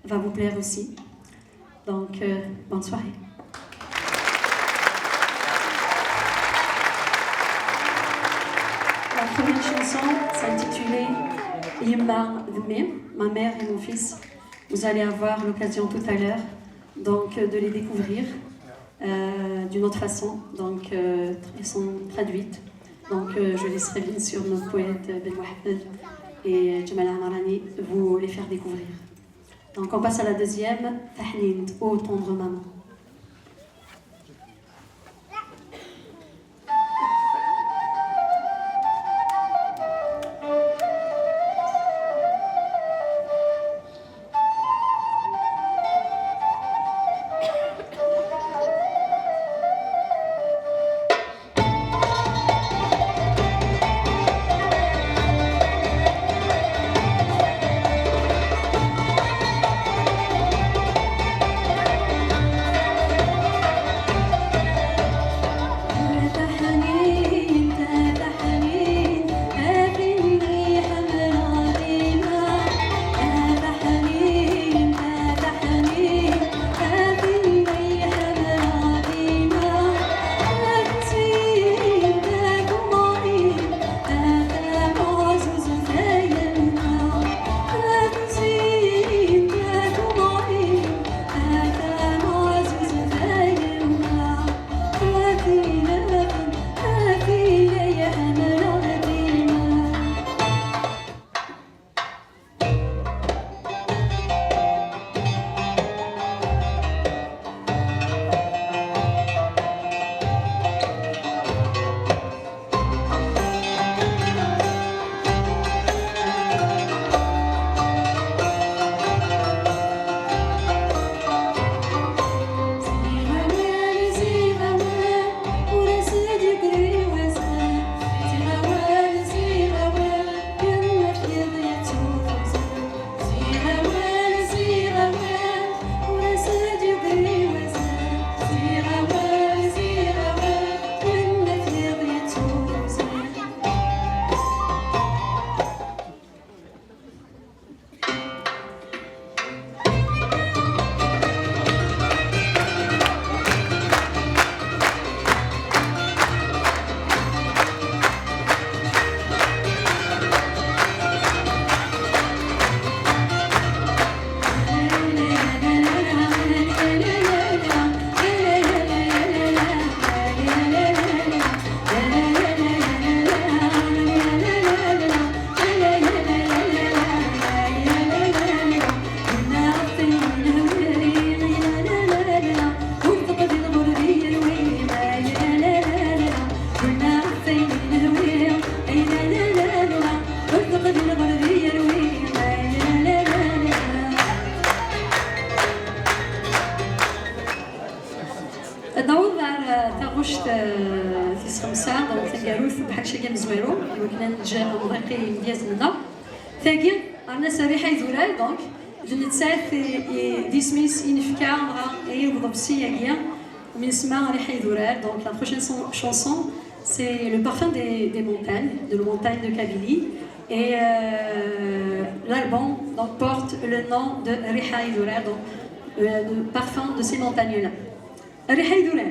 Va vous plaire aussi. Donc, bonne soirée. La première chanson s'intitulait Yimma Dhmim, ma mère et mon fils. Vous allez avoir l'occasion tout à l'heure donc de les découvrir d'une autre façon. Donc, elles sont traduites. Donc, je laisserai bien sûr nos poètes Ben Mohamed et Jamal Amarani vous les faire découvrir. Donc on passe à la deuxième, Tahnin, ô tendre maman. Donc la prochaine chanson, c'est le parfum des montagnes, de la montagne de Kabylie. Et l'album porte le nom de Riha Idourar, donc le parfum de ces montagnes-là. Riha Idourar.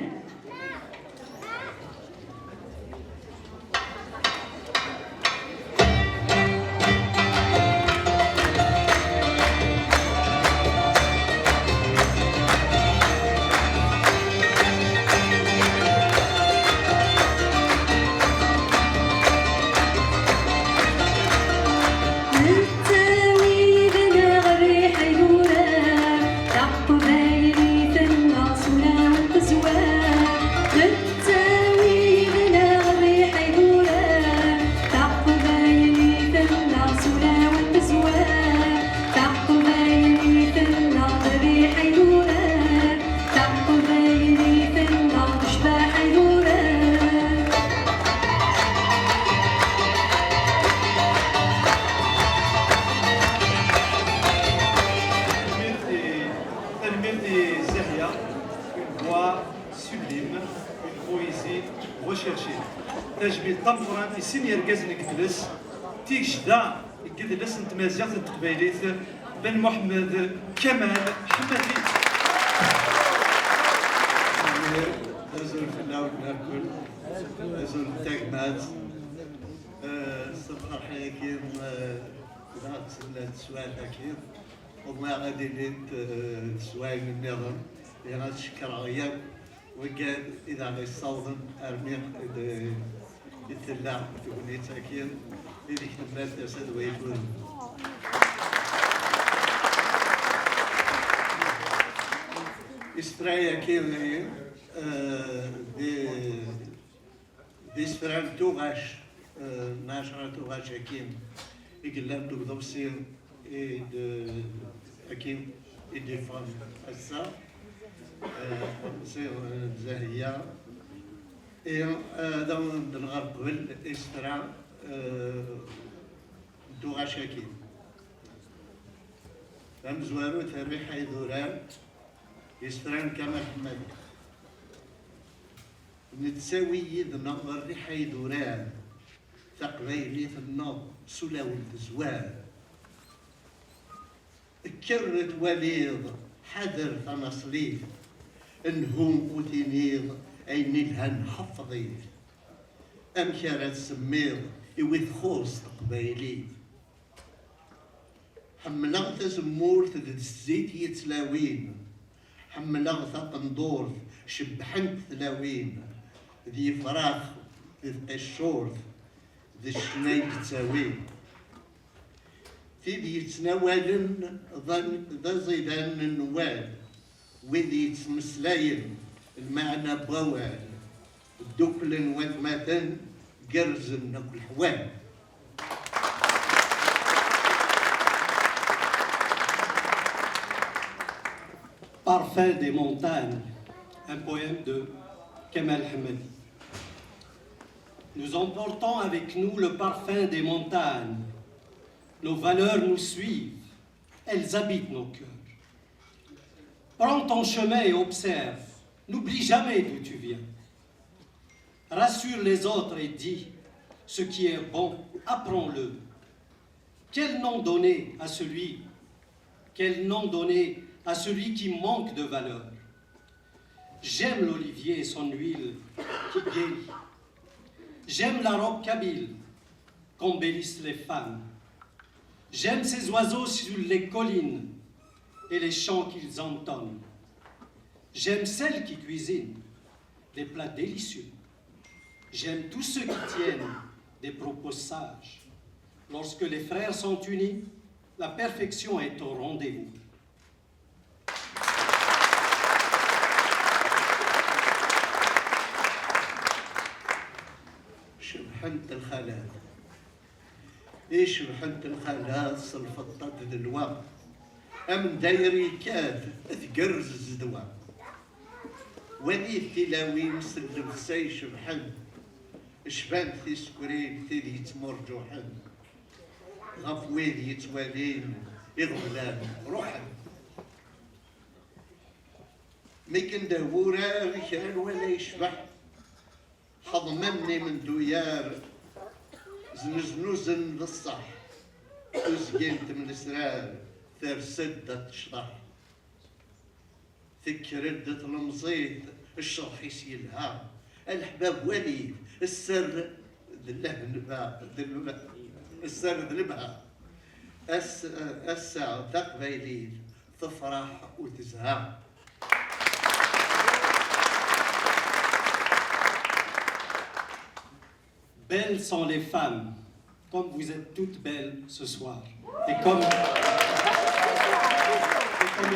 طمران في سينير كازن كدلس تيجدا كدلس نتمازيغ التقبايليت بن محمد كمال حمدي. أزول في الأول ناكل أزول تاكمات صبح حياكين ناقص السؤال هكين وما غادي ليت سواي من النظام اللي غاتشكر غياب وقال إذا غي صوضن أرميق يتلاع تقولي تاكين اللي كتبات أسد ويكون إسرائيل كيف بيسفران توغاش ناشرة توغاش أكيم يقلب دوبسير أكيم يدفن السا سير زاهية دون الغرب بالإسفران توغاش أكيم فمزوارو تاريخ حيدوران يسفران كما حمد نتساوي يدنا الريحة يدوران تقبيلي في النار سلاو الزوار كرت وليض حذر تنصليف انهم وتنيض اين الهن حفظيف ام كانت سميض يوث خوص تقبيلي حملغت زمور تدد الزيت يتلاوين حملغت قندور شبحنت تلاوين ذي فراخ ذي الشورث ذي الشناي تساوين تيدي يتناولن ذا زيدان النوال وذي يتمسلاين المعنى بوال الدكل وثماتن قرزن نقل حوال. Parfum des montagnes, un poème de Kemal Hamadi. Nous emportons avec nous le parfum des montagnes. Nos valeurs nous suivent, elles habitent nos cœurs. Prends ton chemin et observe, n'oublie jamais d'où tu viens. Rassure les autres et dis, ce qui est bon, apprends-le. Quel nom donner à celui qui manque de valeur? J'aime l'olivier et son huile qui guérit. J'aime la robe kabyle qu'embellissent les femmes. J'aime ces oiseaux sur les collines et les chants qu'ils entonnent. J'aime celles qui cuisinent des plats délicieux. J'aime tous ceux qui tiennent des propos sages. Lorsque les frères sont unis, la perfection est au rendez-vous. شبحنت الخالات ايش شبحنت الخالات صلفطت دلوا ام دايري كاف تقرز الزدوا ولي التلاوين سلم ساي شبحن شبان في سكرين تيدي تمر جوحن غف ويدي يتوالين اغلام روحن ميكن دهورا كان ولا يشبح حضمني من دويار زنزنوزن للصح وزقنت من الاسرار ثار سدة تشرح ثك ردة المزيد الشرح يسيلها الحباب وليد السر ذلبها السر ذلبها الساعة تقبيلي تفرح وتزهى. Belles sont les femmes, comme vous êtes toutes belles ce soir. Et comme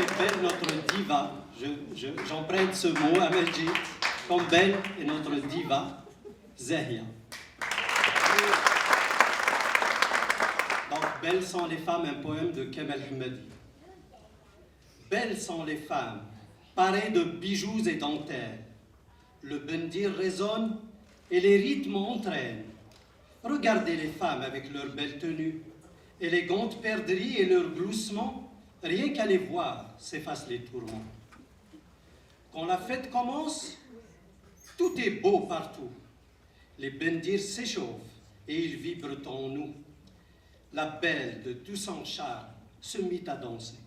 est belle notre diva, j'emprunte ce mot à Majid, comme belle est notre diva, Zahia. Donc, Belles sont les femmes, un poème de Kemal Hamadi. Belles sont les femmes, parées de bijoux et dentelles. Le bendir résonne et les rythmes entraînent. Regardez les femmes avec leurs belles tenues, élégantes perdrix et leurs gloussements, rien qu'à les voir s'effacent les tourments. Quand la fête commence, tout est beau partout. Les bendirs s'échauffent et ils vibrent en nous. La belle de tout son charme se mit à danser.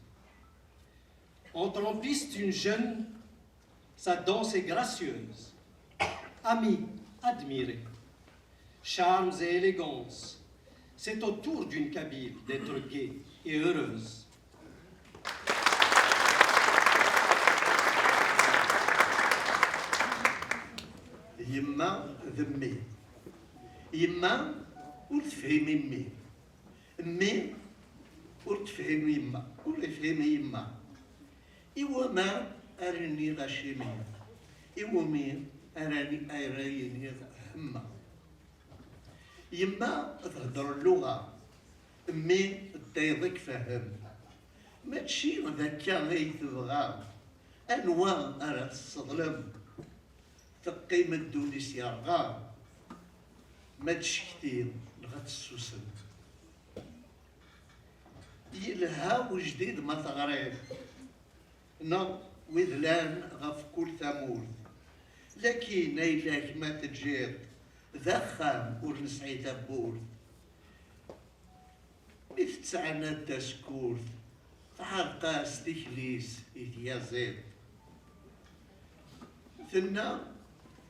Entre en piste une jeune, sa danse est gracieuse. Amis, admirez. Charmes et élégance, c'est au tour d'une Kabyle d'être gaie et heureuse. يما ذمي يما وتفهم يمي امي وتفهم يما ولا فهم يما إيوا ما أرني غشيمي إيوا مي أراني هما يما تهضر اللغة امي تيضك فهم ماشي ذاك غي تبغى أنواع أرى الصظلم تقيم الدونيس يرغى ما تشكتين لغا السوسن يلها وجديد ما تغريب نا وذلان غف كل ثمود لكن ايلاك ما تجيب ذخام ورنسعي تبول مثل تسعنا الدسكور فحرقاس تكليس إذ زيد ثنا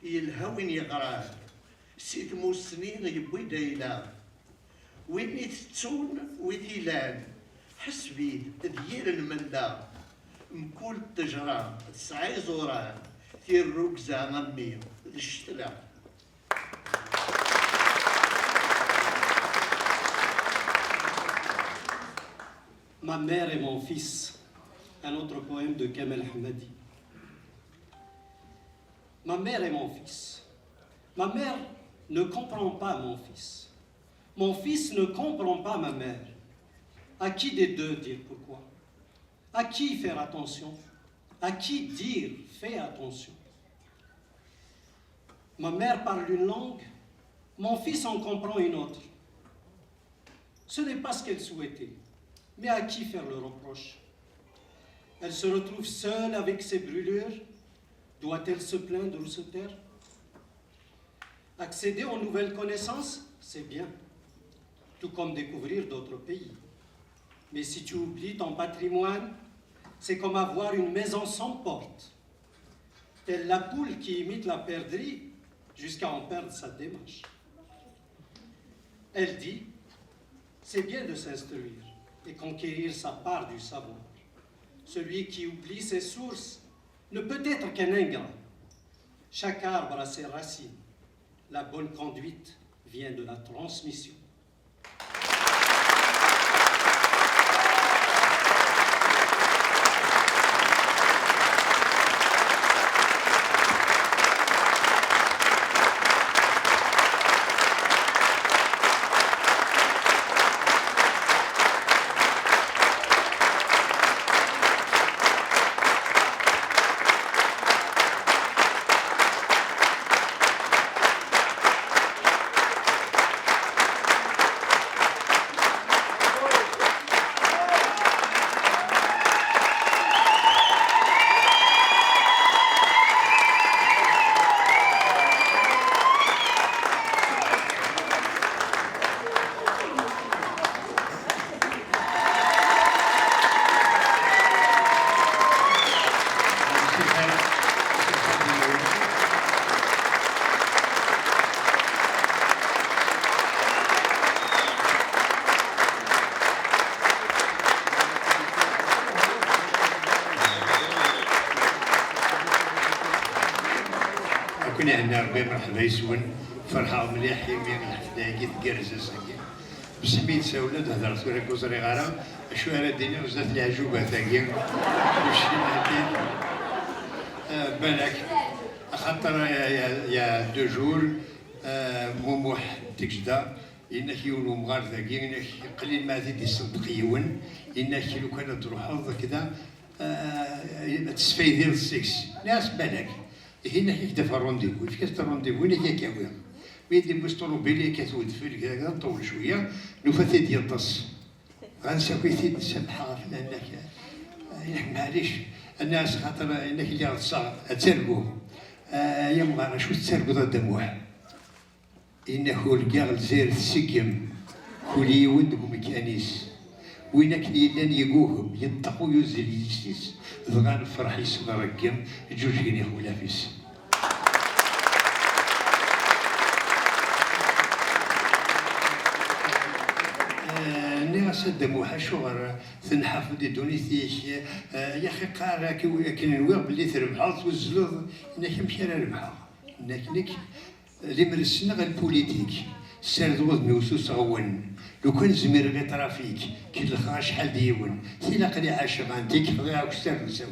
يلهوين يقرأ سيد موسنين يبوي دايلا وين يتتون ويديلان حسبي ديال الملا مكول التجرة تسعي زوران تير ركزة ممي الشتلا Ma mère et mon fils, un autre poème de Kamel Hamadi. Ma mère et mon fils. Ma mère ne comprend pas mon fils. Mon fils ne comprend pas ma mère. À qui des deux dire pourquoi? À qui faire attention? À qui dire fais attention? Ma mère parle une langue, mon fils en comprend une autre. Ce n'est pas ce qu'elle souhaitait, mais à qui faire le reproche? Elle se retrouve seule avec ses brûlures. Doit-elle se plaindre ou se taire? Accéder aux nouvelles connaissances, c'est bien, tout comme découvrir d'autres pays. Mais si tu oublies ton patrimoine, c'est comme avoir une maison sans porte. Telle la poule qui imite la perdrix jusqu'à en perdre sa démarche. Elle dit, c'est bien de s'instruire et conquérir sa part du savoir. Celui qui oublie ses sources ne peut être qu'un ingrat. Chaque arbre a ses racines. La bonne conduite vient de la transmission. كنا عندنا ربي مرحبا يسون فرحة مليح يمين الحفداكي تقرز ساكي بصح مين تساولا تهضر سوري كوزري غارة شو هذا الدنيا وزات العجوبة تاكي وشي هادي بالك خاطر يا دو جور موموح تكجدا إنك يولو مغار ذاكي إنك قليل ما تدي الصدق يون إنك لو كان تروحوا كذا تسفيدير السكس ناس بالك هنا يدفع الرونديفو فكرة الرونديفو هنا هي كاوية ميدي بوستولو بيلي كتود في كذا نطول شوية نوفا ديال الطص غنساوي ثيد سمحة فلانك معليش الناس خاطر انك اللي غتصا تسرقوه يا مغانا شو تسرقو ضد دموع إنه لقى الجزائر تسقم كل يود ومكانيس وينك لان يقوهم ينطقوا يوزل يجسيس ضغان فرح يسمى رقم جوج جنيه ولا فيس. سد موحى شغر تنحفظ دونيتيش يا اخي قال كي نوير بلي تربحها توزلوض انك مشي على ربحها انك اللي من السنه غير البوليتيك سرد وضمي وسوس غون لو كان زمير غير ترافيك كي الخا شحال ديون سيلا قلي عاشق انتيك خذيها وكسر نساو.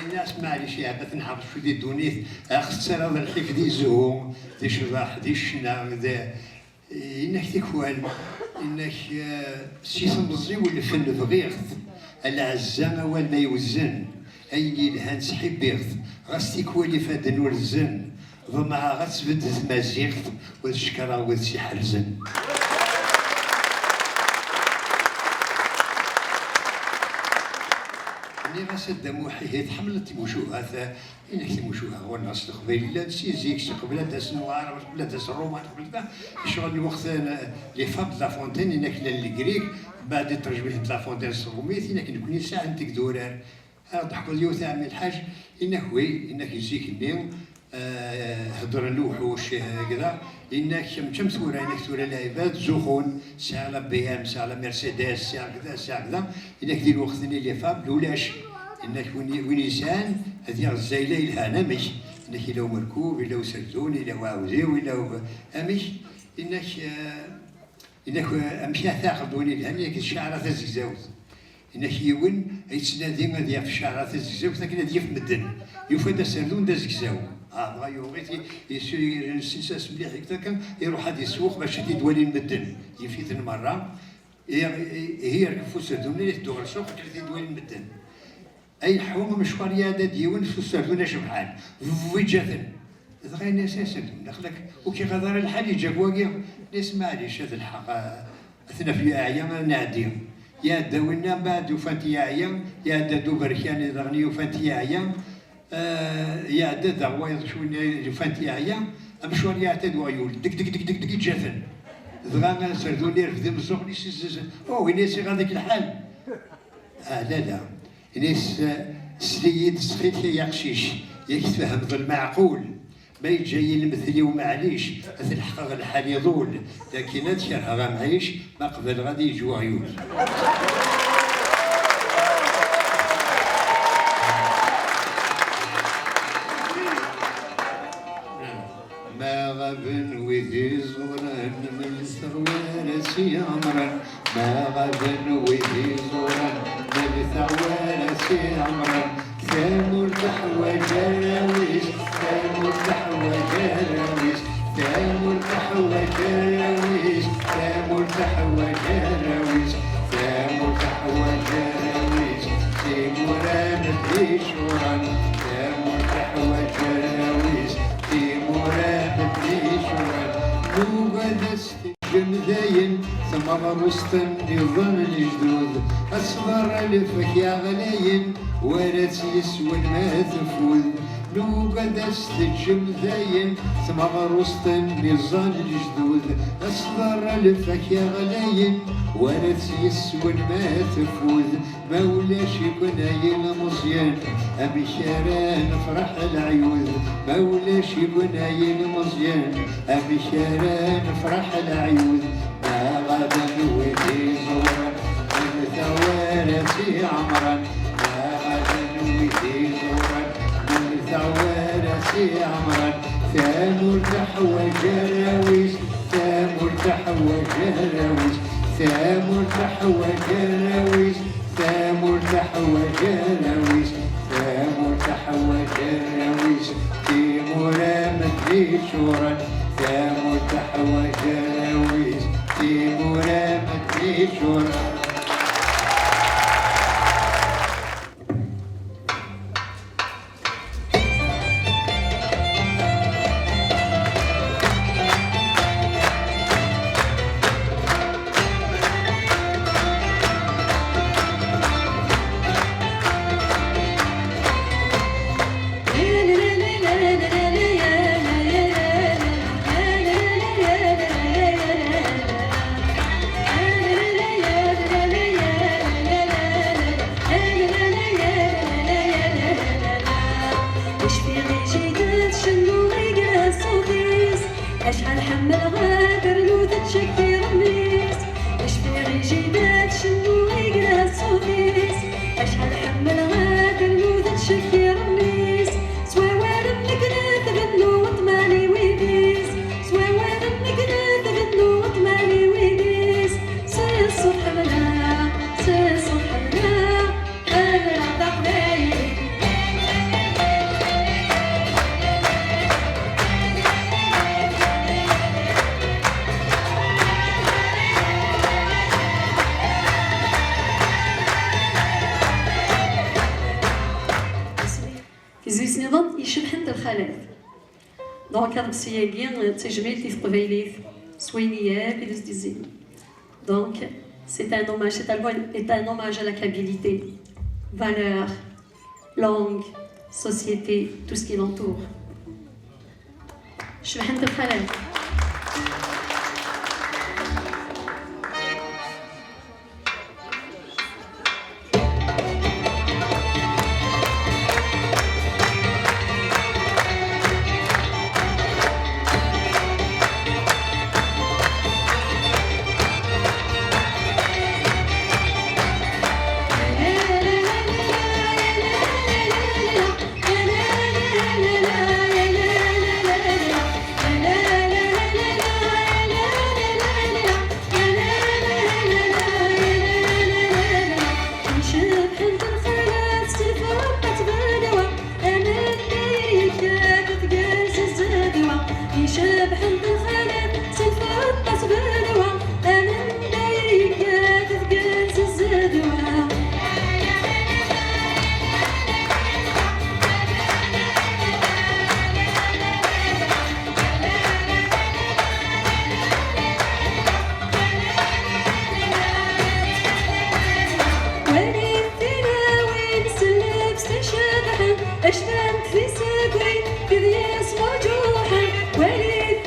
الناس معليش يا بث نحافظ في دي دونيث خسر هذا الحفظ يزهو دي شراح دي الشنا ذا انك تكوان انك سيسم بزي ولا فن بغيغت العزامه والما يوزن اي الهان سحب بيغت غاس تكوالي فادن ورزن ومع غتسبد مازيغت والشكرا وذسي حرزن. اللي غاسد موحي تحملت تموشوها انك تموشوها هو الناس القبيل لا سيزيك قبل داس نوار قبل داس الرومان قبل شغل الوقت لي فاب لا فونتين انك للكريك بعد ترجمه لا فونتين الروميت انك نكون ساعه انت دورار ضحكوا اليوم تاع الحاج انك وي انك يجيك اليوم هضر الوحوش كذا انك شم ثوره انك ثوره العباد زخون ساعه بي ام ساعه مرسيدس ساعه كذا ساعه كذا انك دير الوقت اللي فاب لولاش انك وين انسان هذه الزايله الهنا مش انك لو مركوب لو سلزون لو عاوزي ولا امش انك امشي ثاقب وني الهنا الشعر الزكزاوت انك يون يتسنادي غادي في الشعر الزكزاوت لكن هذه في مدن يفاد سردون دا زكزاو بغا يوغيتي يسير السيساس مليح هكذا يروح هذا السوق باش يدوالي المدن يفيت المره هي ركفوا سردون اللي تدور السوق كانت يدوالي المدن اي حوم مشوار يادا ديون في السردون شبحان وجاثن غير ناس سردون دخلك وكي غدار الحال يجاك واقع ناس معليش هذا الحق اثنا في اعيام نعدي يا داوينا بعد وفانت يا ايام يا دادو بركان ضغني وفانت يا ايام يا دادا وايض شويه وفانت يا ايام مشوار يعتاد وعيول دك دك دك دك دك جاثن ضغانا سردون لي رفدي من السوق وين ناس غاديك الحال لا ناس سليد سخيت يا قشيش ياك تفهم بالمعقول ما يجي المثلي ومعليش الحق الحال يضول لكن هادشي راه معيش ما قبل غادي يجوا عيول. ما غابن وذي زوران من الثروة سي عمران ما غابن وذي زوران من الثروة سي عمران ثامر تحوى جراويش ثامر تحوى جراويش ثامر تحوى جراويش ثامر تحوى جراويش ثامر تحوى جراويش تيمورا مدري شوران ثامر تحوى جراويش تيمورا مدري شوران نوغدست جمداين ثمر وسطن نظام الجدود أصبر ألفك يا غلاين ورث يسوى ما تفوذ نوقد استجم ذاين ثمر وسط النظام الجدود أصبر ألفك يا غلاين ورث يسوى ما تفوذ مولاش يكون عين مصيان أبشاران فرح العيوذ مولاش يكون عين مصيان أبشاران فرح العيوذ ما غدا ويدي زورا من ثوارث عمرا ويدي زورا من ثوارث عمرا ثامر تحوى جراويش ثامر تحوى جراويش ثامر تحوى جراويش ثامر تحوى جراويش ثامر تحوى جراويش تيمورا مدري شورا ثامر تحوى جراويش تيمورا مدري شورا. إن أشحال حمل غادر لو تتشكي رميس اش في غي جيدات شنو يقرا الصوفيس أشحال حمل غادر لو تتشكي رميس سوا وارم نقدر غنو وطماني ويديس سوا وارم نقدر غنو وطماني ويديس سي الصبح بلا سي الصبح بلا أنا ضحبايلي كيزويس نظام يشبح عند الخالات دونك هاد السياقي تجميل في قبيليت سوينية بيدوز ديزين دونك c'est un hommage, cet album est un hommage à la Kabylie, valeurs, langue, société, tout ce qui l'entoure. شبح عند الخالات شبح عند الخالات سلفات تسبلوا انا ندايري كاتف جالس الزدوة وين فينا وين سلب استشبحا اشتمت في سبري في ذياس مرجوحا وين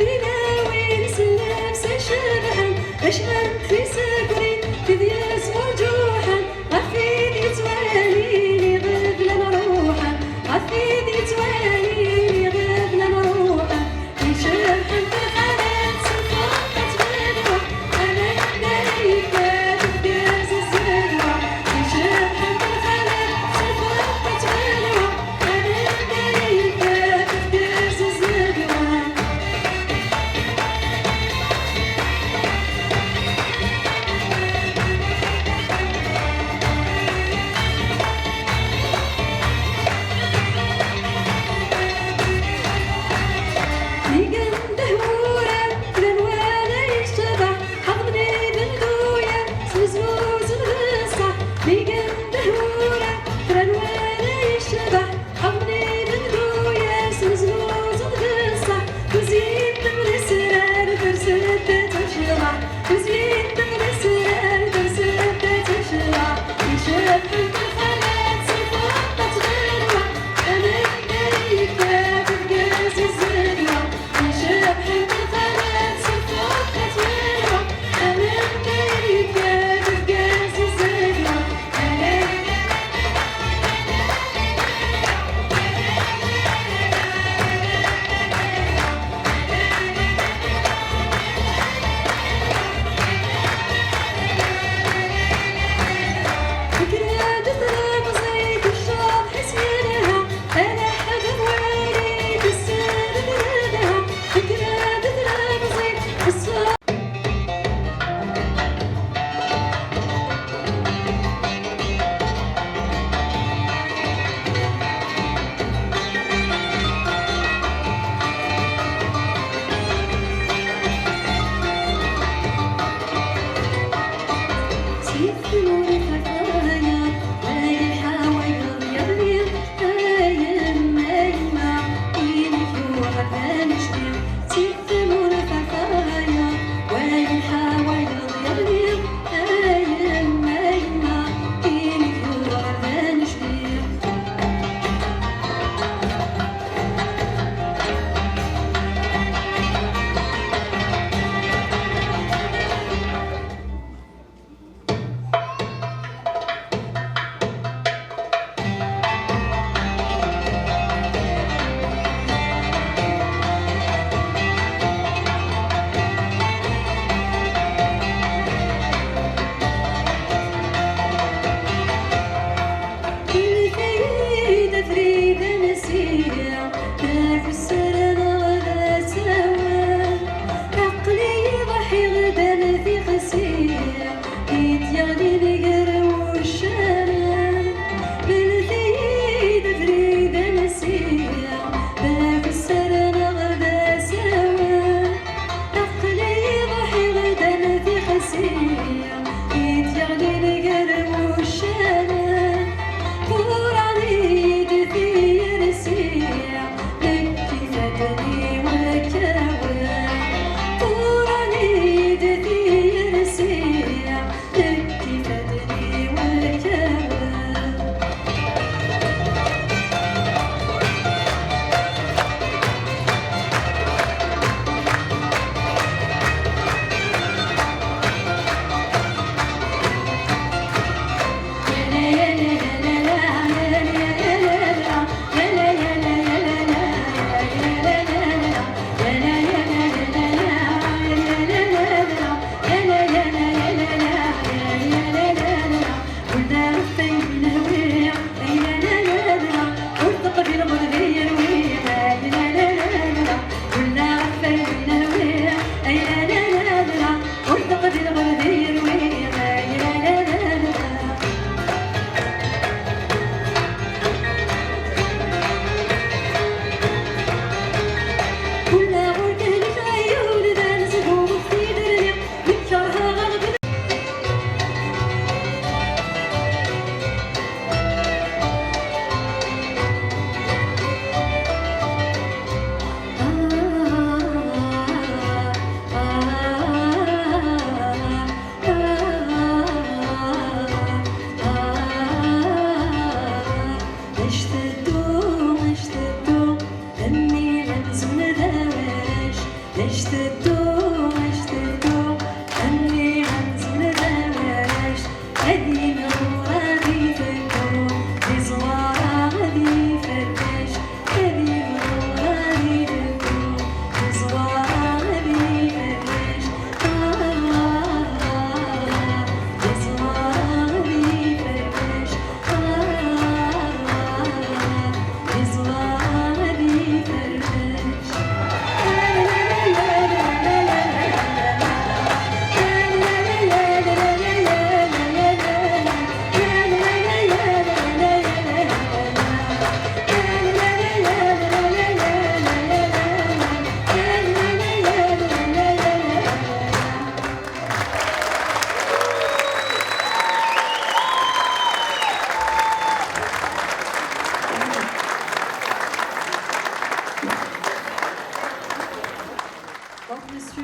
Donc, monsieur,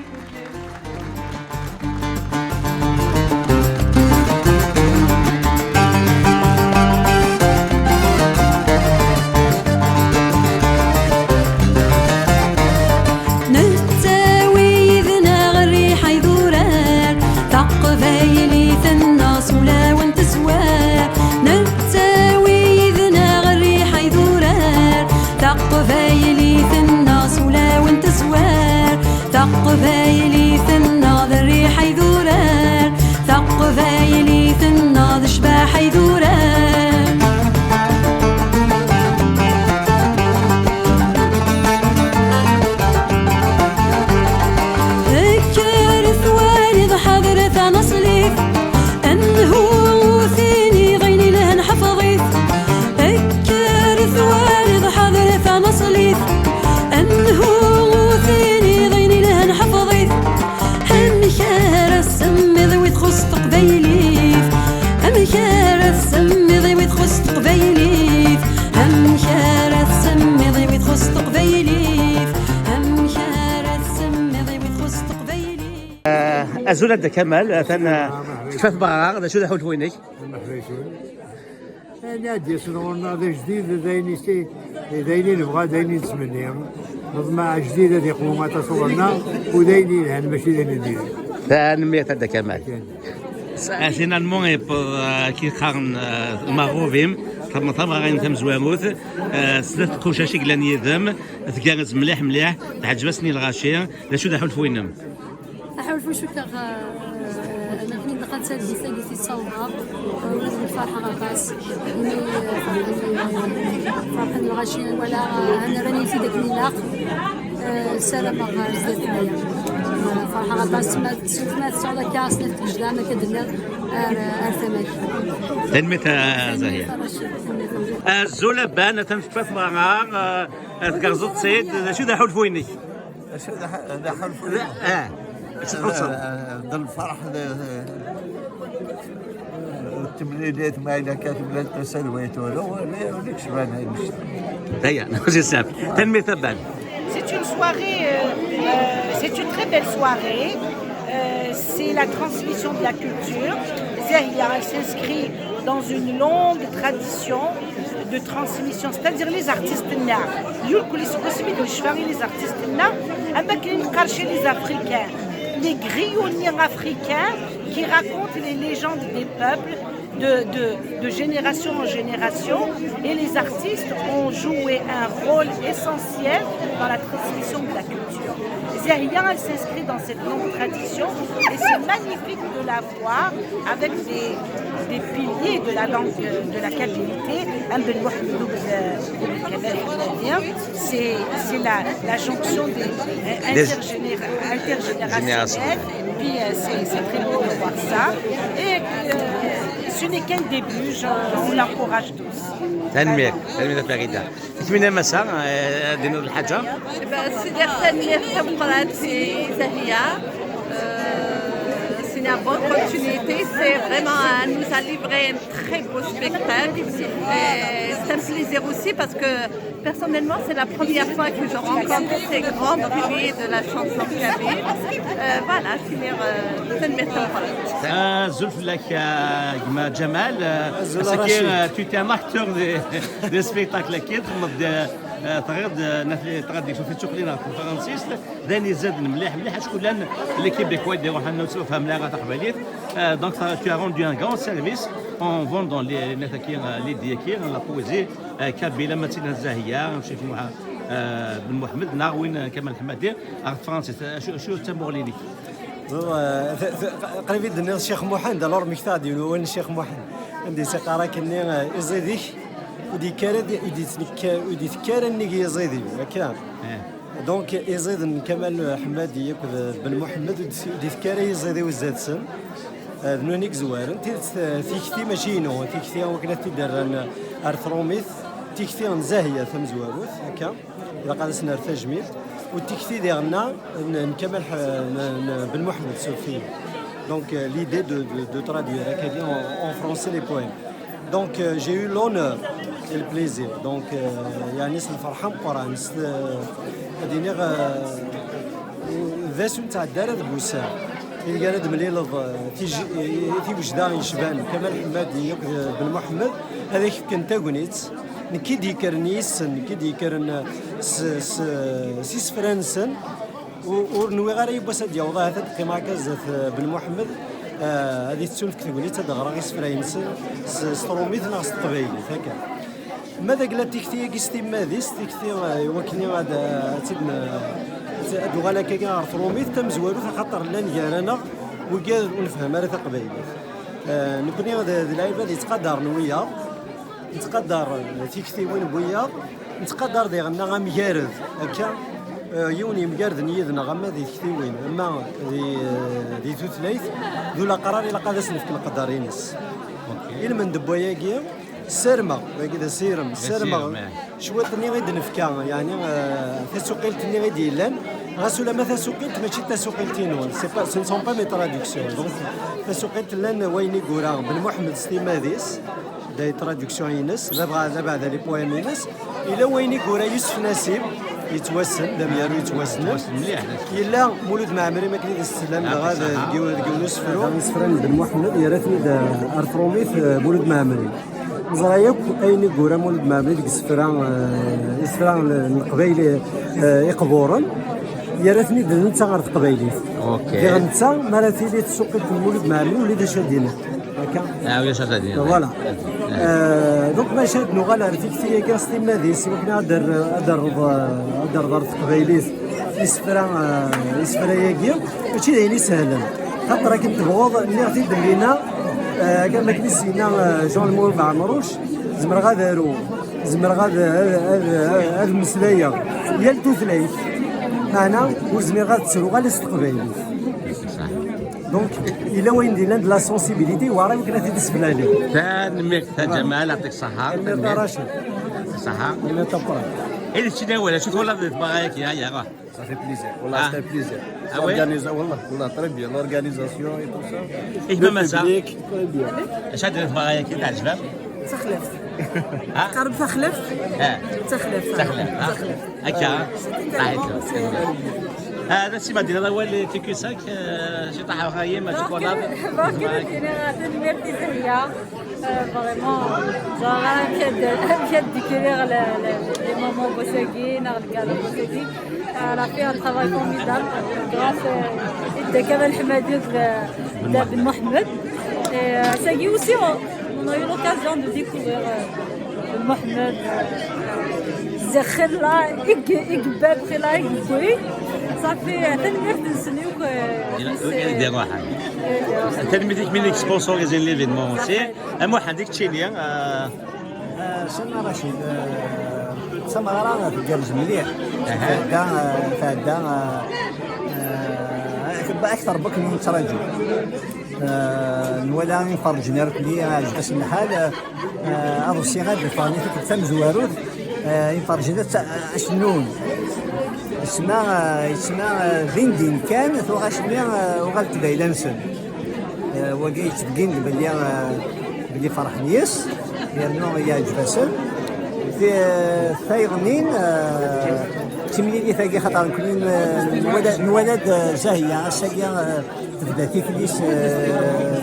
نتاوي ذنا غري حيدوران تقبايلي ثنا صولا وانت سوار نتاوي ذنا غري حيدوران تقبايلي ثنا صولا وانت سوار تقبايلي ثنا ذري حيدوران تقبايلي ثنا ذ شبا حيدوران حضرة نصليف أنه ثيني غيني له نحفظيف أكرث والد حضرة نصليف أنه ثيني غيني له نحفظيف هم خير السم ذوي تخص تقبيليف هم خير السم ذوي تخص تقبيليف هم خير السم ذوي تخص تقبيليف هم خير السم ذوي تخص تقبيليف أزولة كمال ثنا كيف بغا شو دحول فوينك؟ نادي صنعنا هذا جديد دايني نبغى دايني نتمنى نظمة جديدة دي قومات صورنا ودايني لهن ماشي دايني ندير نمية هذا كمال فينالمون كي قارن المغروبين طبعا غادي نتم زواموث ثلاث كوشاشي كلان يدم تكانز مليح مليح تعجبتني الغاشيه شو دحول فوينم أحاول في شكر أنا كنت دخلت هذه في الصومعة ولازم الفرحة غطاس فرحة الغاشين ولا أنا راني في ذاك النلاق سلامة غارزة ثنايا فرحة غطاس ما تصعد كاس نتجدا ما كدنا أرثمك تنمية زاهية الزولة بان تنفث معها تقرزت سيد شو دحول فوينك؟ شو دحول فوينك؟ ضل الفرح التمرينات ما إذا كاتب لك تسلويت ولا وليك شبان هاي هيا نوزي الساب تنمية تبان C'est une soirée, c'est une très belle soirée. C'est la transmission de la culture. Zahia s'inscrit dans une longue tradition de transmission, c'est-à-dire les artistes noirs. Les artistes noirs, les Africains, les grillonniers africains qui racontent les légendes des peuples de génération en génération, et les artistes ont joué un rôle essentiel dans la transmission de la culture. Zahia, elle s'inscrit dans cette longue tradition et c'est magnifique de la voir avec des piliers de la langue de la capitalité. C'est la jonction des intergénérationnels. Puis c'est très beau de voir ça. Et ce n'est qu'un début, on l'encourage tous. تنمية فريدة كمينا مساء دينو الحاجة c'est-à-dire تنمية تبقى في زاهية c'est une bonne opportunité, c'est vraiment, elle nous a livré un très beau spectacle. C'est un plaisir aussi parce que personnellement c'est la première fois que je rencontre ces grands piliers de la chanson kabyle. Voilà, c'est une méthode. Zulf lak Jamal, tu étais un acteur des spectacles qui تغاد يشوف تشوكلينا فرانسيس داني زاد مليح شكون لان ليكيب دي كويت يروح لنا نسوفها مليح تقبليت دونك tu as rendu un grand service en vendant les diakir la poésie كابيلا مثلا زاهيه نمشي في بن محمد ناوين كمال حمادي عرفت فرانسيس شو تمور ليك قريب الناس الشيخ محمد الور مكتادي وين الشيخ محمد عندي سقاره كني يزيدك ودي كارد ودي تكار نيجي يزيدي هكا دونك يزيد كمال حمادي ياكل بن محمد ودي تكار يزيدي وزاد سن نونيك زوارن تيكتي ماشي نو تيكتي وكنا تدار ارثروميث تيكتي زاهيه ثم زواروث هكا اذا قال سنار تجميل والتيكتي ديالنا كمال بن محمد سوفي دونك ليدي دو ترادوير هكا en français les poèmes. Donc j'ai eu l'honneur et le plaisir. Donc يعني الفرحة مقران دينيغ ذا سون تاع الدار بوسا اللي قال مليل في وجدان يشبان كمال حمادي بن محمد هذاك كان تاغونيت نكي ديكرنيس نكي ديكرن سيس فرنسن ونوي غير يبوس ديال هذا كما كازت بن محمد هذه تسولف كتقولي تدغرا غير سفراينس ستروميت ناقص القبايل هكا ماذا قلت تكتي كيستي ماديس تكتي وكني هذا تدنا دوغالا كا ثروميت تمزوالو خاطر لا نجارانا وكاد ونفهم هذا قبايل نبني هذا اللعيبه اللي تقدر نويا نتقدر تكتي وين بويا نتقدر ديالنا غامجارد هكا يوني مجرد نيدنا غما ذي كثيوين اما ذي توثليث ذو لا قرار الى قادس نفك القدرينس الى من دبويا كيا سرمه كذا سرمه شويه ني غيد نفكا يعني تسوقيلت ني غيد يلان غاسولا ما تسوقيلت ماشي تسوقيلتينون سي با سون سون با مي تراديكسيون دونك تسوقيلت لان ويني كورا بن محمد ستيماديس داي تراديكسيون ينس لا بعد لي بويم ينس الى ويني كورا يوسف نسيب يتوسن دميارو يتوسن مليح الا مولود معمري ما كاين السلام هذا كيونس فران بن محمد يا ريتني ارثروميث مولود معمري زرايب اين كورا مولود معمري ديك السفران القبايلي يقبورن يا ريتني نتا غير قبايلي اوكي نتا مراتي اللي تسوق مولود معمري وليد شادينا هكا ولا شادينا فوالا دونك ما شاد نغالا رتيكتي كاستي ماديس وكنا در قبايليس يسفرا ياكيا ماشي دايرين سهلا خاطر كنت بغوض اللي غادي دلينا كان ما كنسينا جون المول بعمروش زمر غادارو زمر هاد المسلايه ديال توثلايث معنا وزمر غاتسرو غا الاستقبالي دونك الى وين دينا لا سونسيبيليتي وراه كنا تدسبنا ليه تنميك جمال يعطيك الصحه صحه انا تبقى ايه الشيء ولا شوف والله بغاك يا راه صافي بليزير والله صافي بليزير والله تري بيان لورغانيزاسيون اي تو سا ايه ما مسا اش هاد بغاك كي تاع الشباب تخلف قرب تخلف تخلف هكا طاحت هذا السي مدينه هذا هو اللي كيكو ساك شي طاح غايه ما شوكولاط باكي غادي نمرتي زهيه فريمون كاد ديكورير لي مومون بوساكين رجال بوساكين راه فيها طرافاي فورميدابل غراس يد كمال حمادي بن محمد ساكي اوسي on a eu l'occasion de découvrir محمد زخلا يقباب خلا يقبوي صافي تنمير تنسنيوك يديروا حاجه تلميذك من سبونسوريزين ليفينمون سي محمد ديك تشيليا سما رشيد سما راه في الجرز مليح فدا اكثر بك من تراجع نولا نفرج نرك لي عجبس الحال ابو الصغار الفاني تم زوارود يفرج شنون اسمها فيندين كان ثوغا شنيا وغالت بايلانسن وقيت بقين بلي فرح نيس يرنو يا جبسن في فايغنين تميلي ثاقي خطر كلين نولد زاهيه الساقيه تبدا كيفليس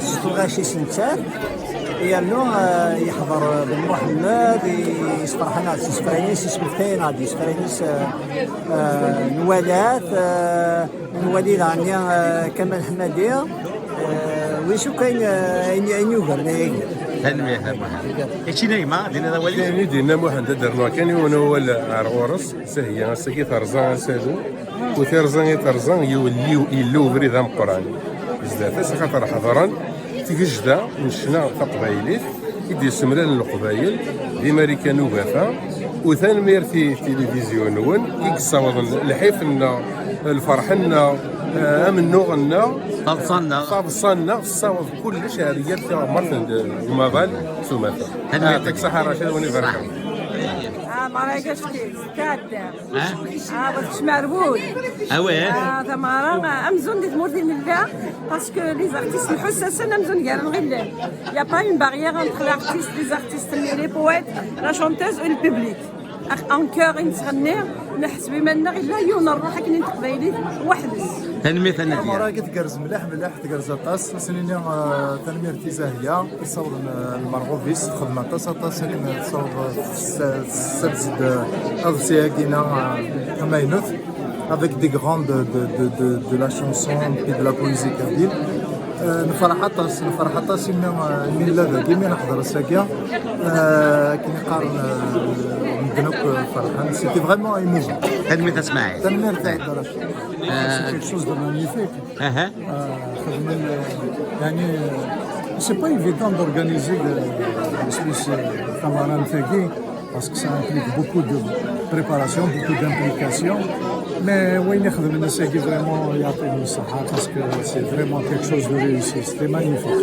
ستوغاشي سنتار يرنو يحضر بن محمد يسفرحنا سفرانيس يسبتين غادي يسفرانيس نوالات نوالي لعنيا كمال حماديه ويشو كاين يوغر تنمية محمد ايش نيما دينا ولي كاين دينا محمد درنا كان يونا ولا عرورس سهيه سكي ترزان سالو وترزان يوليو يلو بريد قران بزاف خاطر حضرا تجدا نشنا تقبايليت يدي سمران القبايل دي ماريكان وغافا وثان ميرتي تلفزيون ون يقصاوض الحيفنا الفرحنا امنو غنا طبصنا صاوض كل شهريه تاع مرتين ومابال سماثا يعطيك الصحه رشيد ونبارك ما رايكش كادا باش معربول تمارا امزون دي مورتي نلا باسكو لي زارتيست الحساسه امزون كاع نغير يا با اون باريير انتر لارتيست لي زارتيست لي بويت لا شونتوز و البوبليك ان كور نتغني نحسب منا غير يوم نروح كنين تقبايلي وحدس تنمية النادي راه كتكرز ملاح تكرز طاس سنين تنمية ارتزاهية تصور المرغوفيس خدمة طاس سنين تصور سبزد أضسياكينا كماينوث avec des grands de la chanson et de la poésie kabyle. نفرح طاس من لا كيما نحضر الساكيا كي نقارن ندنوك فرحان سيتي فريمون ايموزون. تنمية اسماعيل تنمية تاع الدرج سي كيك شوز دو مانيفيك. يعني سي با ايفيدون دورغانيزي سبيس كاماران تاكي باسكو سا امبليك بوكو دو بريباراسيون بوكو دامبليكاسيون. Mais oui, c'est vraiment, il y a une saha parce que c'est vraiment quelque chose de réussi. C'était magnifique.